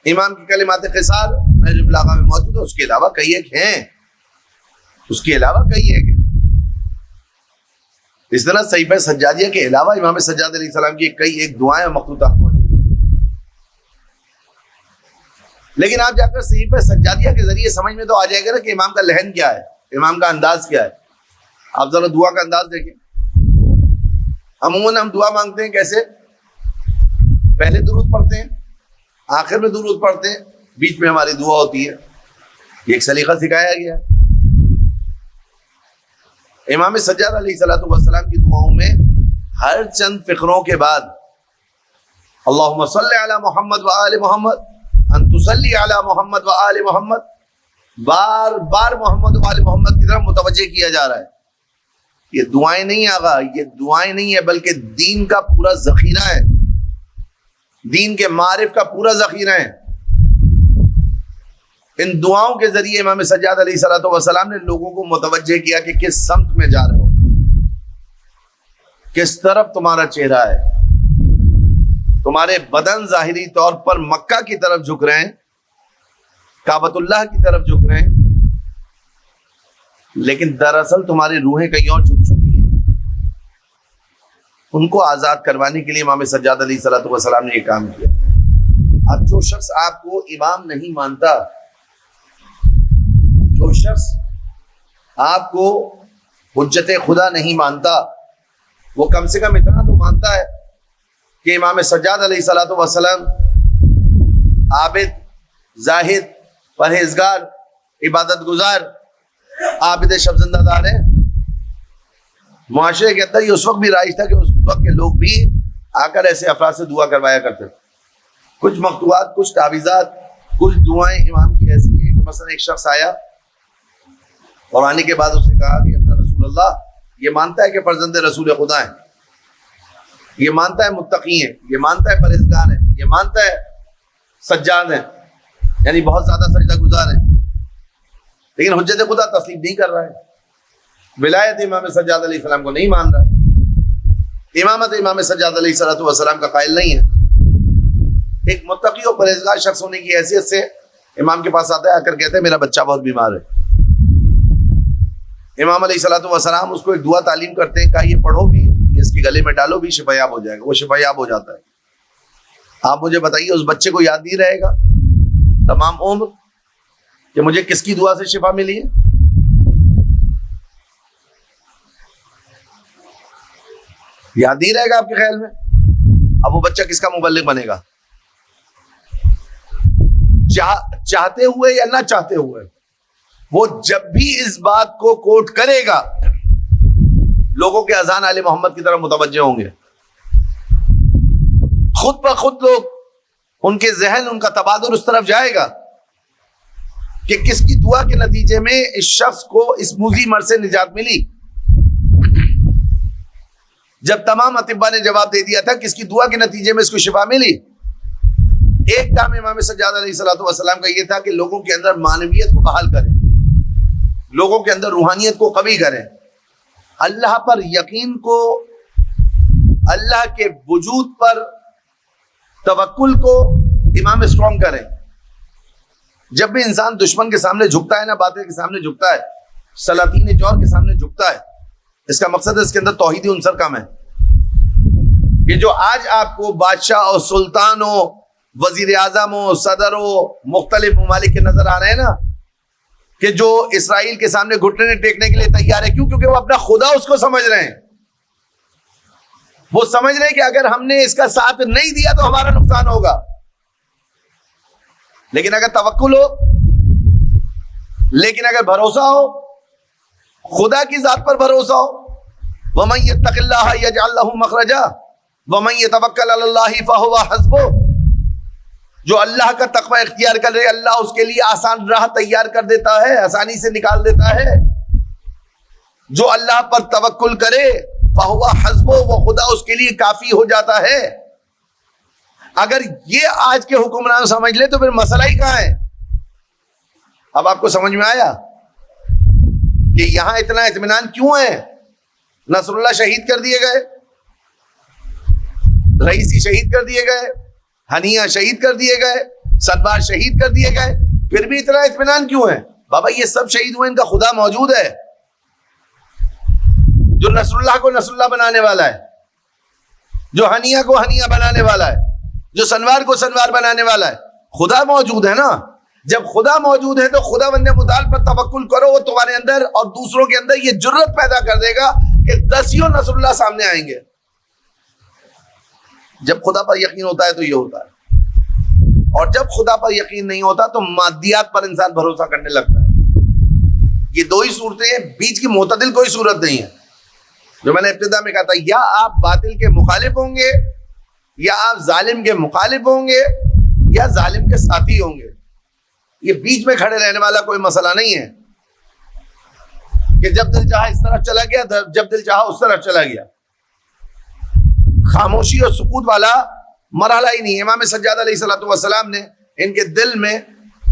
امام کی کلمات قصار نہج البلاغہ میں موجود ہے. اس کے علاوہ کئی ایک ہیں، اس کے علاوہ کئی ایک ہیں. اس طرح صحیفہ سجادیہ کے علاوہ امام سجاد علیہ السلام کی کئی ایک دعائیں مخطوطات موجود ہیں. لیکن آپ جا کر صحیفہ سجادیہ کے ذریعے سمجھ میں تو آ جائے گا نا کہ امام کا لہن کیا ہے، امام کا انداز کیا ہے. آپ ذرا دعا کا انداز دیکھیں. عموماً ہم دعا مانگتے ہیں کیسے؟ پہلے درود پڑھتے ہیں، آخر میں درود پڑھتے ہیں، بیچ میں ہماری دعا ہوتی ہے. یہ ایک سلیقہ سکھایا گیا. امام سجاد علیہ الصلوۃ والسلام کی دعاؤں میں ہر چند فقروں کے بعد اللہم صلی علی محمد و آل محمد، ان تصلی علی محمد و آل محمد، بار بار محمد و آل محمد کی طرف متوجہ کیا جا رہا ہے. یہ دعائیں نہیں آغا، یہ دعائیں نہیں ہے، بلکہ دین کا پورا ذخیرہ ہے، دین کے معارف کا پورا ذخیرہ ہے. ان دعاؤں کے ذریعے امام سجاد علیہ الصلوۃ والسلام نے لوگوں کو متوجہ کیا کہ کس سمت میں جا رہے ہو، کس طرف تمہارا چہرہ ہے. تمہارے بدن ظاہری طور پر مکہ کی طرف جھک رہے ہیں، کعبۃ اللہ کی طرف جھک رہے ہیں، لیکن دراصل تمہاری روحیں کہیں اور جھک چکی ہیں. ان کو آزاد کروانے کے لیے امام سجاد علیہ الصلوۃ والسلام نے یہ کام کیا. اب جو شخص آپ کو امام نہیں مانتا، جو شخص آپ کو حجت خدا نہیں مانتا، وہ کم سے کم اتنا تو مانتا ہے کہ امام سجاد علیہ الصلوۃ والسلام عابد، زاہد، پرہیزگار، عبادت گزار، عابد شب زندہ دار ہیں. معاشرے کے اندر یہ اس وقت بھی رائج تھا کہ اس وقت کے لوگ بھی آ کر ایسے افراد سے دعا کروایا کرتے. کچھ مکتوبات، کچھ تعویذات، کچھ دعائیں امام کی ایسی ہیں کہ مثلا ایک شخص آیا اور آنے کے بعد اس نے کہا کہ اپنا رسول اللہ یہ مانتا ہے کہ فرزند رسول خدا ہیں، یہ مانتا ہے متقی ہیں، یہ مانتا ہے پرہیزگار ہیں، یہ مانتا ہے سجاد ہیں، یعنی بہت زیادہ سجدہ گزار ہیں، لیکن حجت خدا تسلیم نہیں کر رہا ہے. ولایت امام سجاد علیہ السلام کو نہیں مان رہا ہے، امامت امام سجاد علیہ الصلوۃ والسلام کا قائل نہیں ہے. ایک متقی اور پرہیزگار شخص ہونے کی حیثیت سے امام کے پاس آتا ہے، آ کر کہتا ہے میرا بچہ بہت بیمار ہے. امام علیہ الصلوۃ والسلام اس کو ایک دعا تعلیم کرتے ہیں، کہا یہ پڑھو بھی، اس کے گلے میں ڈالو بھی، شفا یاب ہو جائے گا۔ وہ شفا یاب ہو جاتا ہے۔ آپ مجھے بتائیے اس بچے کو یاد نہیں رہے گا تمام عمر کہ مجھے کس کی دعا سے شفا ملی ہے؟ یاد نہیں رہے گا آپ کے خیال میں؟ اب وہ بچہ کس کا مبلغ بنے گا؟ چاہتے ہوئے یا نہ چاہتے ہوئے وہ جب بھی اس بات کو کوٹ کرے گا لوگوں کے اذان آل محمد کی طرف متوجہ ہوں گے۔ خود بخود لوگ ان کے ذہن، ان کا تبادل اس طرف جائے گا کہ کس کی دعا کے نتیجے میں اس شخص کو اس موذی مرض سے نجات ملی۔ جب تمام اطباء نے جواب دے دیا تھا کس کی دعا کے نتیجے میں اس کو شفا ملی، ایک کام امام سجاد علیہ الصلوۃ والسلام کا یہ تھا کہ لوگوں کے اندر معنویت کو بحال کریں، لوگوں کے اندر روحانیت کو قوی کریں، اللہ پر یقین کو، اللہ کے وجود پر توکل کو امام اسٹرانگ کریں۔ جب بھی انسان دشمن کے سامنے جھکتا ہے نا، باطل کے سامنے جھکتا ہے، سلاطین جور کے سامنے جھکتا ہے، اس کا مقصد ہے اس کے اندر توحیدی عنصر کم ہے۔ یہ جو آج آپ کو بادشاہ اور سلطان ہو، وزیر اعظم ہو، صدر ہو، مختلف ممالک کے نظر آ رہے ہیں نا، کہ جو اسرائیل کے سامنے گھٹنے ٹیکنے کے لیے تیار ہے، کیوں؟ کیونکہ وہ اپنا خدا اس کو سمجھ رہے ہیں۔ وہ سمجھ رہے ہیں کہ اگر ہم نے اس کا ساتھ نہیں دیا تو ہمارا نقصان ہوگا۔ لیکن اگر توکل ہو، لیکن اگر بھروسہ ہو، خدا کی ذات پر بھروسہ ہو، وَمَن يَتَّقِ اللَّهَ يَجْعَل لَّهُ مَخْرَجًا وَمَن يَتَوَكَّلْ عَلَى اللَّهِ فَهُوَ حَسْبُهُ۔ جو اللہ کا تقوی اختیار کر رہے، اللہ اس کے لیے آسان راہ تیار کر دیتا ہے، آسانی سے نکال دیتا ہے۔ جو اللہ پر توکل کرے فَهُوَ حَسْبُهُ، وہ خدا اس کے لیے کافی ہو جاتا ہے۔ اگر یہ آج کے حکمران سمجھ لے تو پھر مسئلہ ہی کہاں ہے؟ اب آپ کو سمجھ میں آیا کہ یہاں اتنا اطمینان کیوں ہے؟ نصر اللہ شہید کر دیے گئے، رئیسی شہید کر دیے گئے، ہنیہ شہید کر دیے گئے، سنوار شہید کر دیے گئے، پھر بھی اتنا اطمینان کیوں ہے؟ بابا یہ سب شہید ہوئے، ان کا خدا موجود ہے، جو نصر اللہ کو نصر اللہ بنانے والا ہے، جو ہنیہ کو ہنیہ بنانے والا ہے، جو سنوار کو سنوار بنانے والا ہے، خدا موجود ہے نا۔ جب خدا موجود ہے تو خدا بندے متعال پر توکل کرو، وہ تمہارے اندر اور دوسروں کے اندر یہ جرت پیدا کر دے گا کہ دسیوں نصر اللہ سامنے آئیں گے۔ جب خدا پر یقین ہوتا ہے تو یہ ہوتا ہے، اور جب خدا پر یقین نہیں ہوتا تو مادیات پر انسان بھروسہ کرنے لگتا ہے۔ یہ دو ہی صورتیں ہیں، بیچ کی معتدل کوئی صورت نہیں ہے۔ جو میں نے ابتدا میں کہا تھا، یا آپ باطل کے مخالف ہوں گے، یا آپ ظالم کے مخالف ہوں گے، یا ظالم کے ساتھی ہوں گے۔ یہ بیچ میں کھڑے رہنے والا کوئی مسئلہ نہیں ہے کہ جب دل چاہا اس طرف چلا گیا، جب دل چاہا اس طرف چلا گیا۔ خاموشی اور سکوت والا مرحلہ ہی نہیں۔ امام سجاد علیہ الصلوۃ والسلام نے ان کے دل میں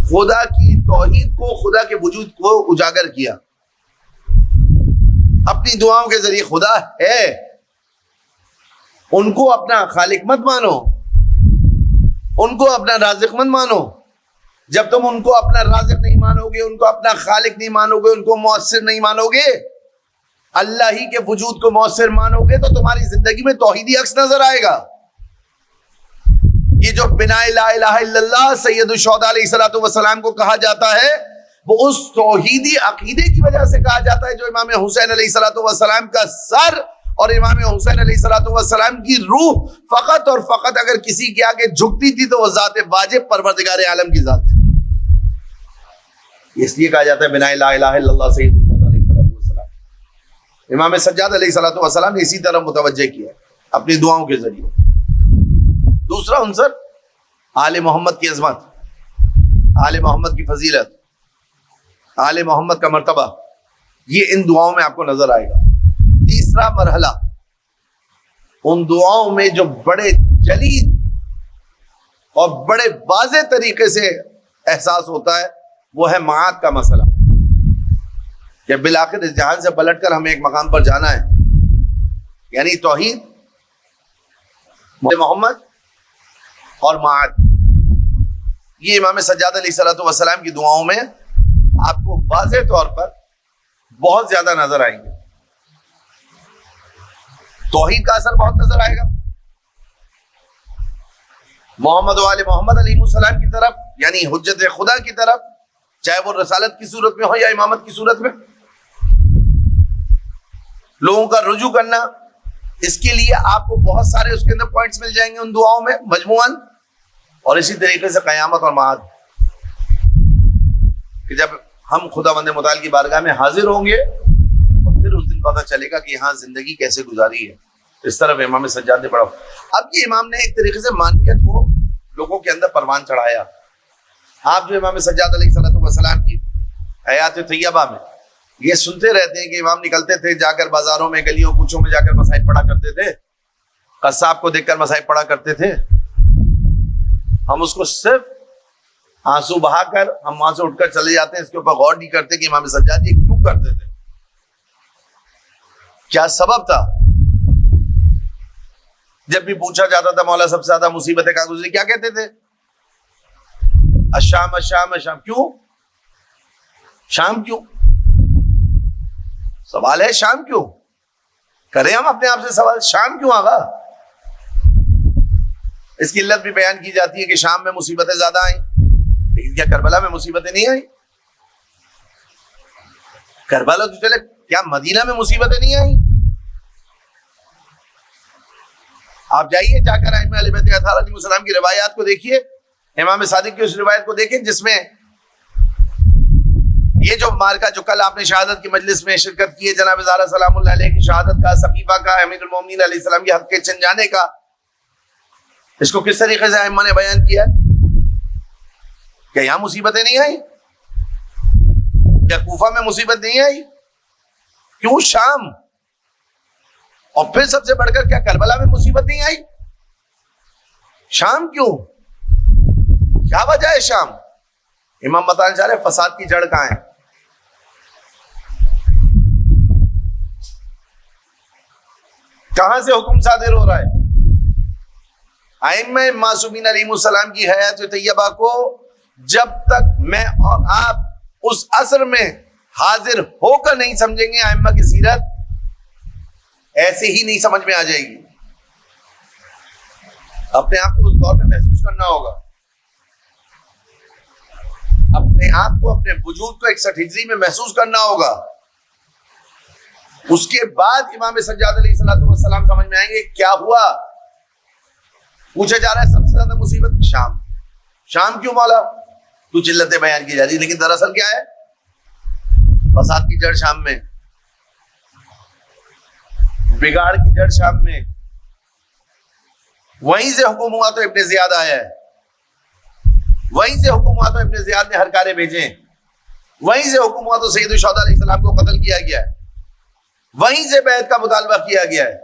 خدا کی توحید کو، خدا کے وجود کو اجاگر کیا۔ اپنی دعاؤں کے ذریعے خدا ہے، ان کو اپنا خالق مت مانو، ان کو اپنا رازق مت مانو۔ جب تم ان کو اپنا رازق نہیں مانو گے، ان کو اپنا خالق نہیں مانو گے، ان کو مؤثر نہیں مانو گے، اللہ ہی کے وجود کو مؤثر مانو گے، تو تمہاری زندگی میں توحیدی عکس نظر آئے گا۔ یہ جو بنا لا الہ الا اللہ سید الشہداء علیہ الصلوۃ والسلام کو کہا جاتا ہے، وہ اس توحیدی عقیدے کی وجہ سے کہا جاتا ہے جو امام حسین علیہ الصلوۃ والسلام کا سر اور امام حسین علیہ الصلوۃ والسلام کی روح فقط اور فقط اگر کسی کے آگے جھکتی تھی تو وہ ذات واجب پروردگار عالم کی ذات تھی۔ اس لیے کہا جاتا ہے بنا لا الہ الا اللہ سید الشہداء علیہ الصلوۃ والسلام۔ امام سجاد علیہ الصلوۃ والسلام نے اسی طرح متوجہ کیا اپنی دعاؤں کے ذریعے۔ دوسرا عنصر آل محمد کی عظمت، آل محمد کی فضیلت، آل محمد کا مرتبہ، یہ ان دعاؤں میں آپ کو نظر آئے گا۔ تیسرا مرحلہ ان دعاؤں میں جو بڑے جلیل اور بڑے واضح طریقے سے احساس ہوتا ہے وہ ہے معاد کا مسئلہ، کہ بالآخر اس جہان سے پلٹ کر ہمیں ایک مقام پر جانا ہے، یعنی توحید، محمد اور معاد۔ یہ امام سجاد علیہ الصلوۃ والسلام کی دعاؤں میں آپ کو واضح طور پر بہت زیادہ نظر آئیں گے. توحید کا اثر بہت نظر آئے گا. محمد و آل محمد علیہ السلام کی طرف, یعنی حجت خدا کی طرف, چاہے وہ رسالت کی صورت میں ہو یا امامت کی صورت میں, لوگوں کا رجوع کرنا. اس کے لیے آپ کو بہت سارے اس کے اندر پوائنٹس مل جائیں گے ان دعاؤں میں مجموعاً. اور اسی طریقے سے قیامت اور معاد, کہ جب ہم خدا بند متعال کی بارگاہ میں حاضر ہوں گے اور پھر اس دن پتہ چلے گا کہ یہاں زندگی کیسے گزاری ہے. اس طرف امام سجاد نے پڑھا. اب یہ امام نے ایک طریقے سے مانویت کو لوگوں کے اندر پروان چڑھایا. آپ جو امام سجاد علیہ السلام کی حیات طیبہ میں یہ سنتے رہتے ہیں کہ امام نکلتے تھے, جا کر بازاروں میں گلیوں کوچوں میں جا کر مصائب پڑھا کرتے تھے, قصاب کو دیکھ کر مصائب پڑھا کرتے تھے. ہم اس کو صرف آنسو بہا کر ہم وہاں سے اٹھ کر چلے جاتے ہیں, اس کے اوپر غور نہیں کرتے کہ امام سجاد یہ کیوں کرتے تھے, کیا سبب تھا. جب بھی پوچھا جاتا تھا مولا سب سے زیادہ مصیبتیں کہاں گزری, کیا کہتے تھے؟ الشام الشام الشام. کیوں شام کیوں؟ سوال ہے شام کیوں. کریں ہم اپنے آپ سے سوال, شام کیوں آگا؟ اس کی علت بھی بیان کی جاتی ہے کہ شام میں مصیبتیں زیادہ آئیں, لیکن کیا کربلا میں مصیبتیں نہیں آئیں؟ کربلا تو چلے, کیا مدینہ میں مصیبتیں نہیں آئیں؟ آپ جائیے جا کر ائمہ اہل بیت اطہار علیہ السلام کی روایات کو دیکھیے, امام صادق کی اس روایت کو دیکھیں جس میں یہ جو مارکا جو کل آپ نے شہادت کی مجلس میں شرکت کی ہے, جناب زہرا سلام اللہ علیہ کی شہادت کا, ثقیفہ کا, امیر المومنین علیہ السلام کے حق کے چن جانے کا, اس کو کس طریقے سے ائمہ نے بیان کیا؟ کیا یہاں مصیبتیں نہیں آئی؟ کیا کوفہ میں مصیبت نہیں آئی؟ کیوں شام؟ اور پھر سب سے بڑھ کر کیا کربلا میں مصیبت نہیں آئی؟ شام کیوں؟ کیا وجہ ہے شام؟ امام بتانا چاہ رہے فساد کی جڑ کہاں ہے. کہاں سے حکم صادر ہو رہا ہے؟ ائمہ معصومین علیہ السلام کی حیات طیبہ کو جب تک میں اور آپ اس عصر میں حاضر ہو کر نہیں سمجھیں گے ائمہ کی سیرت, ایسے ہی نہیں سمجھ میں آ جائے گی. اپنے آپ کو اس دور میں محسوس کرنا ہوگا, اپنے آپ کو, اپنے وجود کو 61 ہجری میں محسوس کرنا ہوگا. اس کے بعد امام سجاد علیہ السلام سمجھ میں آئیں گے کیا ہوا. پوچھا جا رہا ہے سب سے زیادہ مصیبت شام. شام کیوں مولا؟ تو علتیں بیان کی جا رہی, لیکن دراصل کیا ہے؟ فساد کی جڑ شام میں, بگاڑ کی جڑ شام میں. وہیں سے حکم ہوا تو ابن زیاد آیا ہے, وہیں سے حکم ہوا تو ابن زیاد نے ہرکارے بھیجے, وہیں سے حکم ہوا تو سید الشہداء علیہ السلام کو قتل کیا گیا ہے, وہیں سے بیعت کا مطالبہ کیا گیا ہے,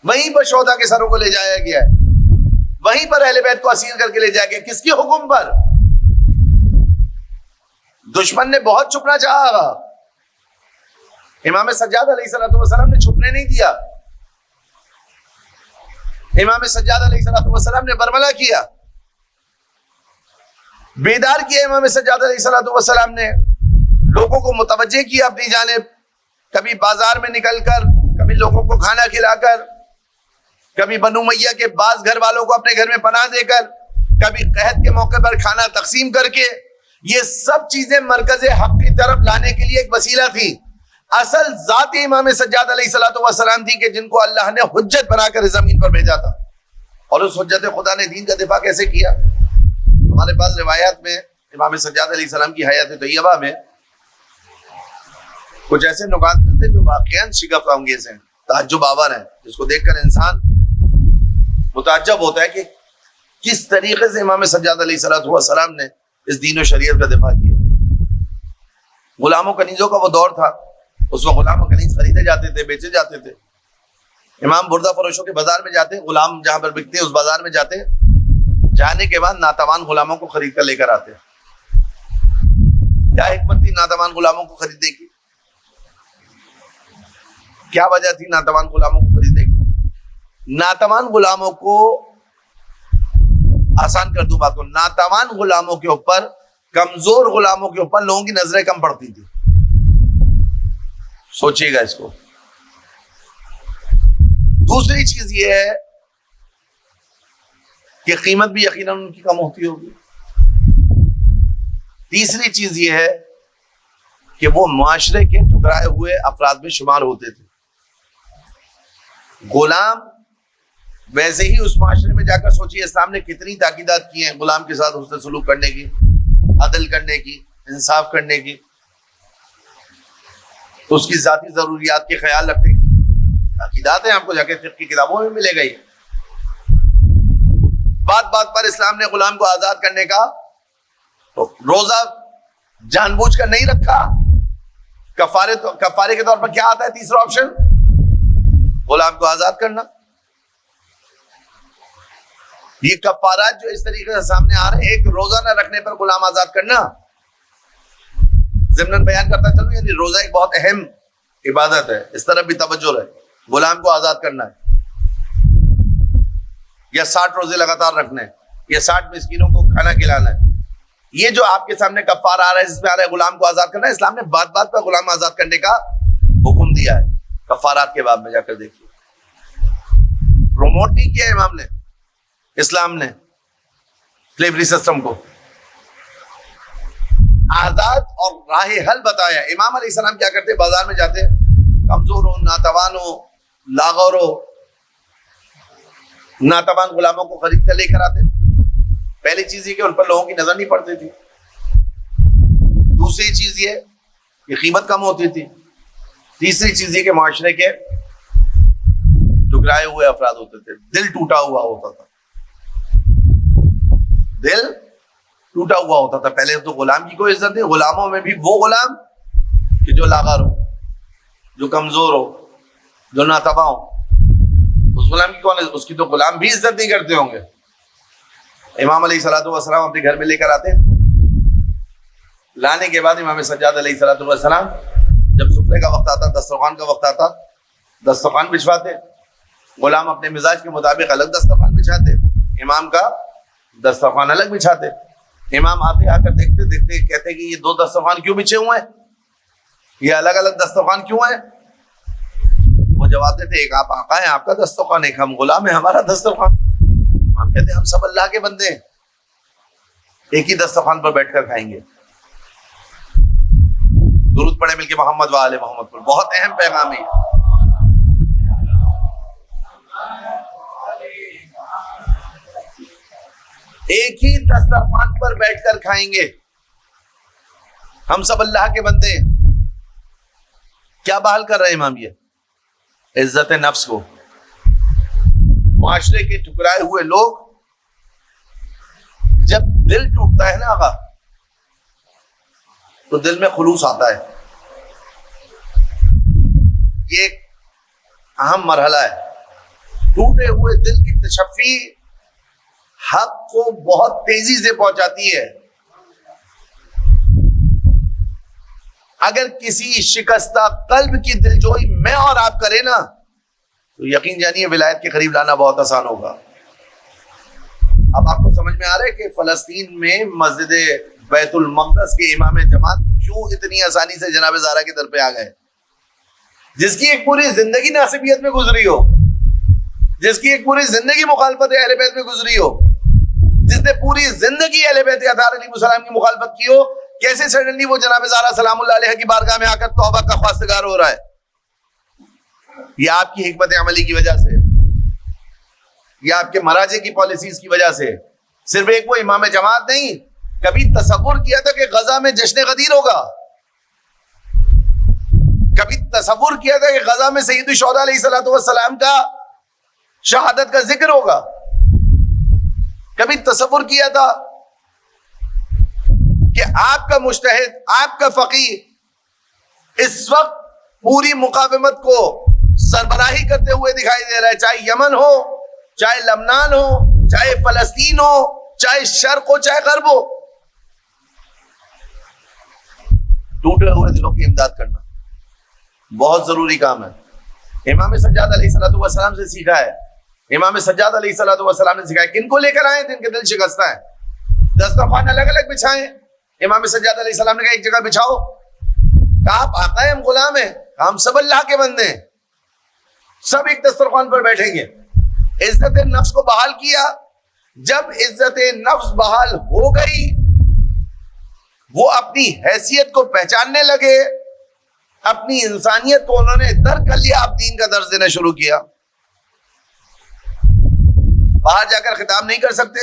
وہیں پر شہداء کے سروں کو لے جایا گیا ہے, وہیں پر اہل بیت کو اسیر کر کے لے جایا گیا. کس کے حکم پر؟ دشمن نے بہت چھپنا چاہا, امام سجاد علیہ السلام نے چھپنے نہیں دیا. امام سجاد علیہ السلام نے برملا کیا, بیدار کیا. امام سجاد علیہ السلام نے لوگوں کو متوجہ کیا اپنی جانب, کبھی بازار میں نکل کر, کبھی لوگوں کو کھانا کھلا کر, کبھی بنو امیہ کے بعض گھر والوں کو اپنے گھر میں پناہ دے کر, کبھی قحط کے موقع پر کھانا تقسیم کر کے. یہ سب چیزیں مرکز حق کی طرف لانے کے لیے ایک وسیلہ تھی. اصل ذات امام سجاد علیہ السلام تھی کہ جن کو اللہ نے حجت بنا کر زمین پر بھیجا تھا. اور اس حجت خدا نے دین کا دفاع کیسے کیا؟ ہمارے پاس روایات میں امام سجاد علیہ السلام کی حیات طیبہ میں کچھ ایسے نکات ملتے جو واقعاً شگفت انگیز ہیں, تعجب آور ہیں, جس کو دیکھ کر انسان متعجب ہوتا ہے کہ کس طریقے سے امام سجاد علیہ السلام نے اس دین و شریعت کا دفاع کیا. غلام و کنیزوں کا وہ دور تھا, اس میں غلام و کنیز خریدے جاتے تھے, بیچے جاتے تھے. امام بردہ فروشوں کے بازار میں جاتے, غلام جہاں پر بکتے اس بازار میں جاتے, جانے کے بعد ناتوان غلاموں کو خرید کر لے کر آتے. کیا حکمت تھی ناتوان غلاموں کو خریدنے کی؟ کیا وجہ تھی ناتوان غلاموں کو خریدنے کی؟ ناتوان غلاموں کو آسان کر دوں بات کو, ناتوان غلاموں کے اوپر, کمزور غلاموں کے اوپر لوگوں کی نظریں کم پڑتی تھی. سوچیے گا اس کو. دوسری چیز یہ ہے کہ قیمت بھی یقیناً ان کی کم ہوتی ہوگی. تیسری چیز یہ ہے کہ وہ معاشرے کے ٹھکرائے ہوئے افراد میں شمار ہوتے تھے. غلام ویسے ہی اس معاشرے میں جا کر سوچیے اسلام نے کتنی تاکیدات کی ہیں غلام کے ساتھ حسن سلوک کرنے کی, عدل کرنے کی, انصاف کرنے کی, اس کی ذاتی ضروریات کے خیال رکھنے کی تاکیدات ہیں. آپ کو جا کے فقہ کی کتابوں میں ملے گا. یہ بات بات پر اسلام نے غلام کو آزاد کرنے کا روزہ جان بوجھ کر نہیں رکھا. کفارے کے طور پر کیا آتا ہے تیسرا آپشن؟ غلام کو آزاد کرنا. یہ کفارات جو اس طریقے سے سامنے آ رہے ہیں, ایک روزہ نہ رکھنے پر غلام آزاد کرنا. ضمناً بیان کرتا چلوں, یعنی روزہ ایک بہت اہم عبادت ہے, اس طرف بھی توجہ رہے. غلام کو آزاد کرنا ہے یا 60 روزے لگاتار رکھنے یا 60 مسکینوں کو کھانا کھلانا ہے. یہ جو آپ کے سامنے کفارہ آ رہا ہے, جس میں آ رہا ہے غلام کو آزاد کرنا ہے, اسلام نے بات بات پر غلام آزاد کرنے کا حکم دیا ہے. کفارات کے باب میں جا کر دیکھیے, پروموٹ نہیں کیا امام نے, اسلام نے سلیوری سسٹم کو آزاد اور راہ حل بتایا. امام علیہ السلام کیا کرتے, بازار میں جاتے, کمزور ہو, ناتوان ہو, لاغور ہو, ناتوان غلاموں کو خرید کر لے کر آتے. پہلی چیز یہ کہ ان پر لوگوں کی نظر نہیں پڑتی تھی. دوسری چیز یہ کہ قیمت کم ہوتی تھی. تیسری چیز یہ کہ معاشرے کے ٹکرائے ہوئے افراد ہوتے تھے, دل ٹوٹا ہوا ہوتا تھا. دل ٹوٹا ہوا ہوتا تھا. پہلے تو غلام کی کوئی عزت نہیں, غلاموں میں بھی وہ غلام کہ جو لاغر ہو, جو کمزور ہو, جو ناتواں ہو, اس غلام کی کون, اس کی تو غلام بھی عزت نہیں کرتے ہوں گے. امام علیہ الصلوۃ والسلام اپنے گھر میں لے کر آتے, لانے کے بعد امام سجاد علیہ الصلوۃ والسلام جب سفرے کا وقت آتا, دسترخوان کا وقت آتا, دسترخوان بچھواتے. غلام اپنے مزاج کے مطابق الگ دسترخوان بچھاتے, امام کا دسترخوان الگ بچھاتے. امام آتے, آ کر دیکھتے دیکھتے کہتے کہ یہ دو دسترخوان کیوں بچھے ہوئے ہیں, یہ الگ الگ دسترخوان کیوں ہیں؟ وہ جواب دیتے, ایک آپ آقا ہیں, آپ کا دسترخوان, ایک ہم غلام ہیں, ہمارا دسترخوان. ہم کہتے ہیں ہم سب اللہ کے بندے ہیں, ایک ہی دسترخوان پر بیٹھ کر کھائیں گے. درود پڑھے مل کے محمد و آل محمد پر. بہت اہم پیغام ہے. ایک ہی دسترخوان پر بیٹھ کر کھائیں گے, ہم سب اللہ کے بندے ہیں. کیا بحال کر رہے ہیں امام؟ یہ عزت نفس کو. معاشرے کے ٹکرائے ہوئے لوگ, جب دل ٹوٹتا ہے نا آقا, تو دل میں خلوص آتا ہے. یہ ایک اہم مرحلہ ہے. ٹوٹے ہوئے دل کی تشفی حق کو بہت تیزی سے پہنچاتی ہے. اگر کسی شکستہ قلب کی دلجوئی میں اور آپ کریں نا, تو یقین جانیے ولایت کے قریب لانا بہت آسان ہوگا. اب آپ کو سمجھ میں آ رہا ہے کہ فلسطین میں مسجد بیت المقدس کے امام جماعت کیوں اتنی آسانی سے جناب زہرا کے در پہ آ گئے, جس کی ایک پوری زندگی ناسبیت میں گزری ہو, جس کی ایک پوری زندگی مخالفت اہل بیت میں گزری ہو, جس نے پوری زندگی اہل بیت اطہار علیہ السلام کی مخالفت کی ہو, کیسے سڈنلی وہ جناب زہرا سلام اللہ علیہ کی بارگاہ میں آ کر توبہ کا خواستگار ہو رہا ہے؟ یہ آپ کی حکمت عملی کی وجہ سے, یہ آپ کے مراجع کی پالیسیز کی وجہ سے. صرف ایک وہ امام جماعت نہیں, کبھی تصور کیا تھا کہ غزہ میں جشن غدیر ہوگا, کبھی تصور کیا تھا کہ غزہ میں سید الشہداء علیہ الصلوۃ والسلام کا شہادت کا ذکر ہوگا, کبھی تصور کیا تھا کہ آپ کا مجتہد, آپ کا فقیہ اس وقت پوری مقاومت کو سربراہی کرتے ہوئے دکھائی دے رہا ہے, چاہے یمن ہو, چاہے لبنان ہو, چاہے فلسطین ہو, چاہے شرق ہو, چاہے غرب ہو. ٹوٹے ہوئے دلوں کی امداد کرنا بہت ضروری کام ہے. امام سجاد علیہ الصلوۃ والسلام سے سیکھا ہے. امام سجاد علیہ الصلوۃ والسلام نے سکھایا. کن کو لے کر آئے جن کے دل شکستہ ہے؟ دسترخوان الگ الگ بچھائیں. امام سجاد علیہ السلام نے کہا ایک جگہ بچھاؤ. کہا آپ آقا ہیں, ہم غلام ہیں, ہم سب اللہ کے بندے ہیں, سب ایک دسترخوان پر بیٹھیں گے. عزت نفس کو بحال کیا. جب عزت نفس بحال ہو گئی, وہ اپنی حیثیت کو پہچاننے لگے, اپنی انسانیت کو انہوں نے درک کر لیا. آپ دین کا درس دینا شروع کیا. باہر جا کر خطاب نہیں کر سکتے,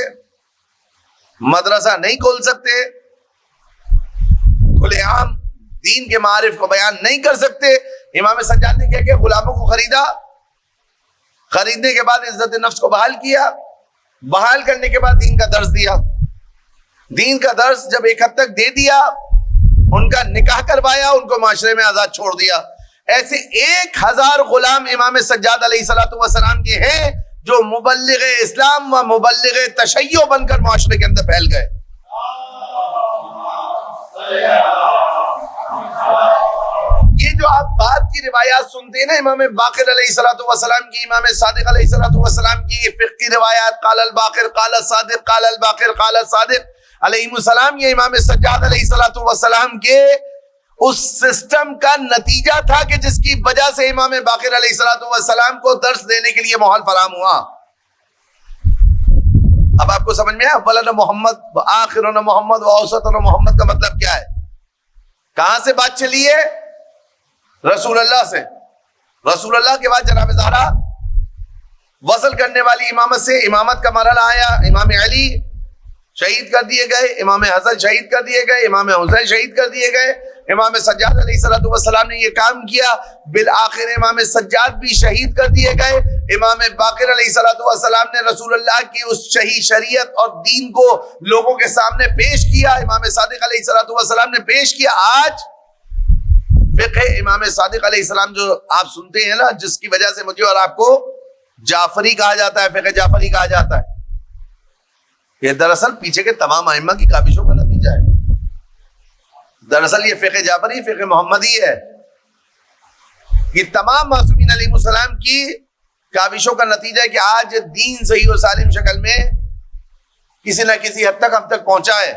مدرسہ نہیں کھول سکتے, کھلے عام دین کے معارف کو بیان نہیں کر سکتے. امام سجاد نے کیا کہ غلاموں کو خریدا, خریدنے کے بعد عزت نفس کو بحال کیا, بحال کرنے کے بعد دین کا درس دیا. دین کا درس جب ایک حد تک دے دیا, ان کا نکاح کروایا, ان کو معاشرے میں آزاد چھوڑ دیا. ایسے 1000 غلام امام سجاد علیہ الصلوۃ والسلام کے ہیں جو مبلغ اسلام و مبلغ تشیع بن کر معاشرے کے اندر پھیل گئے. یہ جو آپ بات کی روایات سنتے ہیں نا, امام باقر علیہ الصلوۃ والسلام کی, امام صادق علیہ الصلوۃ والسلام کی فقہ کی روایات, قال الباقر قال الصادق قال الباقر قال الصادق علیہ السلام, یہ امام سجاد علیہ الصلوۃ والسلام کے اس سسٹم کا نتیجہ تھا کہ جس کی وجہ سے امام باقر علیہ الصلوۃ والسلام کو درس دینے کے لیے ماحول فراہم ہوا. اب آپ کو سمجھ میں آیا اولنا محمد و آخرنا محمد و اوسطنا محمد کا مطلب کیا ہے؟ کہاں سے بات چلی ہے؟ رسول اللہ سے. رسول اللہ کے بعد جناب زہرا وصل کرنے والی امامت سے امامت کا مرحلہ آیا. امام علی شہید کر دیے گئے, امام حسن شہید کر دیے گئے, امام حسین شہید کر دیے گئے. امام سجاد علیہ الصلوۃ والسلام نے یہ کام کیا, بالآخر امام سجاد بھی شہید کر دیے گئے. امام باقر علیہ الصلوۃ والسلام نے رسول اللہ کی اس صحیح شریعت اور دین کو لوگوں کے سامنے پیش کیا. امام صادق علیہ الصلوۃ والسلام نے پیش کیا. آج فقہ امام صادق علیہ السلام جو آپ سنتے ہیں نا, جس کی وجہ سے مجھے اور آپ کو جعفری کہا جاتا ہے, فقہ جعفری کہا جاتا ہے, یہ دراصل پیچھے کے تمام ائمہ کی کاوشوں کا نتیجہ ہے. دراصل یہ فقہ جعفری فقہ محمدی ہے. یہ تمام معصومین علیہ السلام کی کاوشوں کا نتیجہ ہے کہ آج دین صحیح و سالم شکل میں کسی نہ کسی حد تک ہم تک پہنچا ہے,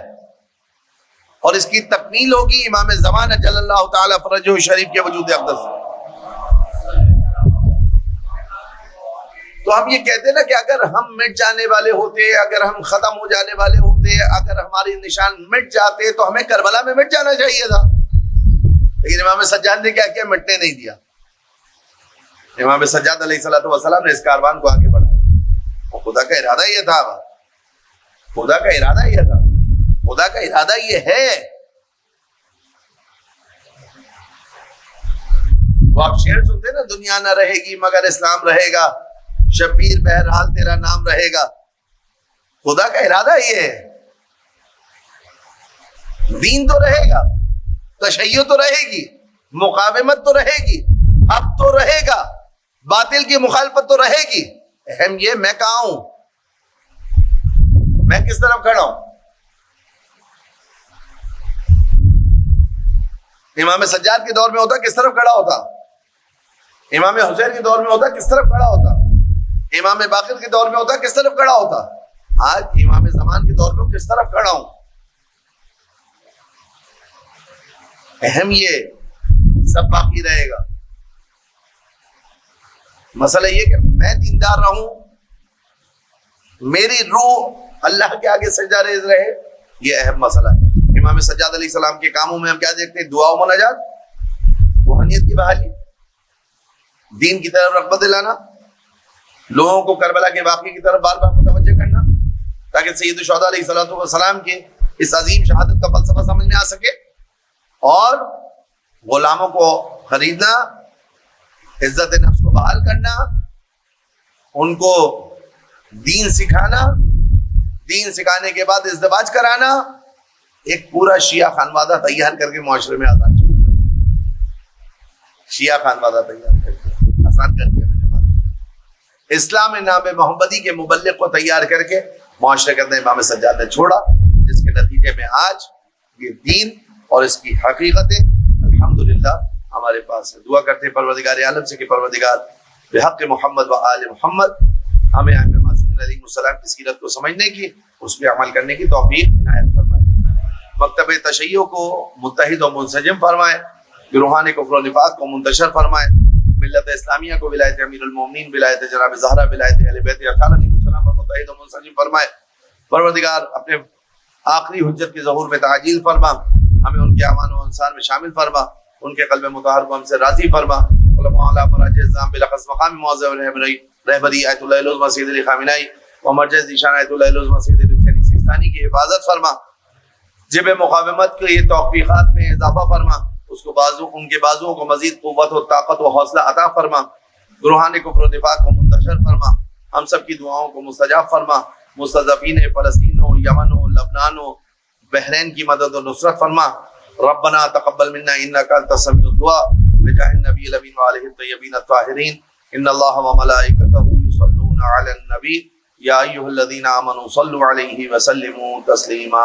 اور اس کی تکمیل ہوگی امام زمان جل اللہ تعالی فرجہ شریف کے وجود اقدس. تو ہم یہ کہتے ہیں نا کہ اگر ہم مٹ جانے والے ہوتے, اگر ہم ختم ہو جانے والے ہوتے, اگر ہماری نشان مٹ جاتے تو ہمیں کربلا میں مٹ جانا چاہیے تھا. لیکن امام سجاد نے کیا کیا؟ مٹنے نہیں دیا. امام سجاد علیہ الصلوۃ والسلام نے اس کاروان کو آگے بڑھایا. اور خدا کا ارادہ یہ تھا, خدا کا ارادہ یہ تھا, خدا کا ارادہ یہ ہے. وہ آپ شعر سنتے نا, دنیا نہ رہے گی مگر اسلام رہے گا, شبیر بہرحال تیرا نام رہے گا. خدا کا ارادہ یہ ہے. دین تو رہے گا, تشیع تو رہے گی, مقاومت تو رہے گی, حق تو رہے گا, باطل کی مخالفت تو رہے گی. اہم یہ میں کہاں ہوں, میں کس طرف کھڑا ہوں. امام سجاد کے دور میں ہوتا کس طرف کھڑا ہوتا, امام حسین کے دور میں ہوتا کس طرف کھڑا ہوتا, امام باقر کے دور میں ہوتا کس طرف کھڑا ہوتا. آج امام زمان کے دور میں کس طرف کھڑا ہوں. اہم یہ سب باقی رہے گا. مسئلہ یہ کہ میں دیندار رہوں, میری روح اللہ کے آگے سجدہ ریز رہے, یہ اہم مسئلہ ہے. امام سجاد علیہ السلام کے کاموں میں ہم کیا دیکھتے ہیں؟ دعا و مناجات, روحانیت کی بحالی, دین کی طرف رغبت دلانا, لوگوں کو کربلا کے واقعے کی طرف بار بار متوجہ کرنا, تاکہ سید الشہداء علیہ الصلوۃ والسلام کے اس عظیم شہادت کا فلسفہ سمجھ میں آ سکے. اور غلاموں کو خریدنا, عزت نفس کو بحال کرنا, ان کو دین سکھانا, دین سکھانے کے بعد ازدواج کرانا, ایک پورا شیعہ خانوادہ تیار کر کے معاشرے میں آزاد چھوڑنا. شیعہ خانوادہ تیار کر کے آسان کر دیا میں نے بات. اسلام نام محمدی کے مبلغ کو تیار کر کے معاشرے کے اندر امام سجاد نے چھوڑا, جس کے نتیجے میں آج یہ دین اور اس کی حقیقتیں الحمدللہ ہمارے پاس ہے. دعا کرتے ہیں پروردگار عالم سے کہ پروردگار بحق محمد و آل محمد ہمیں ائمہ معصومین علیہ السلام کی سیرت کو سمجھنے کی, اس پہ عمل کرنے کی توفیق عنایت فرمائے. مکتب تشیع کو متحد و منسجم فرمائے. گروہان کفر و نفاق کو منتشر فرمائے، ملت اسلامیہ کو ولایت امیر المومنین، ولایت جناب زہرا، ولایت اہل بیت اطہار علیہ السلام پر متحد و منسجم فرمائے۔ پروردگار اپنے آخری حجت کے ظہور میں تعجیل فرما، ہمیں ان کے امان و انصار میں شامل فرما، ان کے قلب مطہر کو ہم سے راضی فرما۔ علماء علی مراجع الزام بلخص مقام موضع رہبری آیت اللہ العظمى سید علی خامنہئی و مرجع ذیشان آیت اللہ العظمى سید علی حسینی سیستانی کی حفاظت فرما، جب مقاومت کے یہ توفیقات میں اضافہ فرما، اس کو ان کے بازوؤں کو مزید قوت و طاقت و حوصلہ عطا فرما، گروہان کفر و نفاق کو منتشر فرما، ہم سب کی دعاؤں کو مستجاب فرما، مستضعفین فلسطین و یمن و لبنان و بحرین کی مدد و نصرت فرما۔ ربنا تقبل منا انک انت السمیع الدعاء بجاہ النبی الامین وآلہ الطیبین الطاہرین۔ ان اللہ وملائکتہ یصلون علی النبی یا ایھا الذین آمنوا صلوا علیہ وسلموا تسلیما۔